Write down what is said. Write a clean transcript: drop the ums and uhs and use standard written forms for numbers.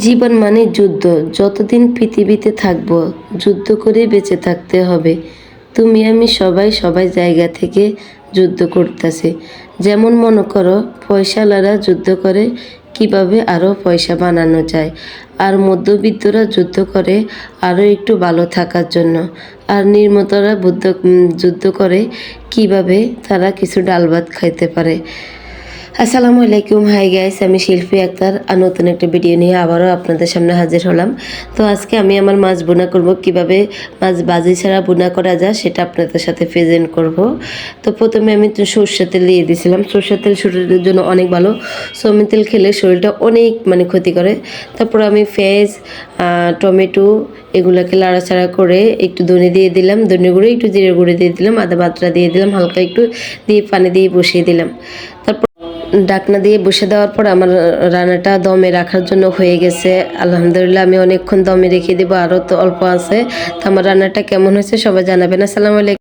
জীবন মানে যুদ্ধ। যতদিন পৃথিবীতে থাকবো যুদ্ধ করে বেঁচে থাকতে হবে। তুমি আমি সবাই সবাই জায়গা থেকে যুদ্ধ করতেছি। যেমন মনে করো পয়সাওয়ালারা যুদ্ধ করে কিভাবে আরও পয়সা বানানো যায়, আর মধ্যবিত্তরা যুদ্ধ করে আরও একটু ভালো থাকার জন্য, আর নিম্নতরা যুদ্ধ করে কিভাবে তারা কিছু ডাল ভাত খাইতে পারে। আসসালামু আলাইকুম, হাই গাইস, আমি শিল্পী আক্তার আর নতুন একটা ভিডিও নিয়ে আবারও আপনাদের সামনে হাজির হলাম। তো আজকে আমি আমার মাছ বোনা করব, কিভাবে মাছ বাজি ছাড়া বোনা করা যায় সেটা আপনাদের সাথে প্রেজেন্ট করব। তো প্রথমে আমি তো সরষের তেল দিয়ে দিয়েছিলাম। সরষের তেল শরীরের জন্য অনেক ভালো। সয়াবিন তেল খেলে শরীরটা অনেক ক্ষতি করে। তারপর আমি পেঁয়াজ, টমেটো এগুলোকে লাড়াচাড়া করে একটু ধনে দিয়ে দিলাম, ধনে গুঁড়ো একটু জিরে গুঁড়ো দিয়ে দিলাম, আদা বাটা দিয়ে দিলাম, হালকা একটু দিয়ে পানি দিয়ে বসিয়ে দিলাম। তারপর ঢাকনা দিয়ে বসে দেওয়ার পর আমার রান্নাটা দমে রাখার জন্য হয়ে গেছে। আলহামদুলিল্লাহ, আমি অনেকক্ষণ দমে রেখে দেবো, আরও তো অল্প আছে। তো আমার রান্নাটা কেমন হয়েছে সবাই জানাবেন। আসসালামু আলাইকুম।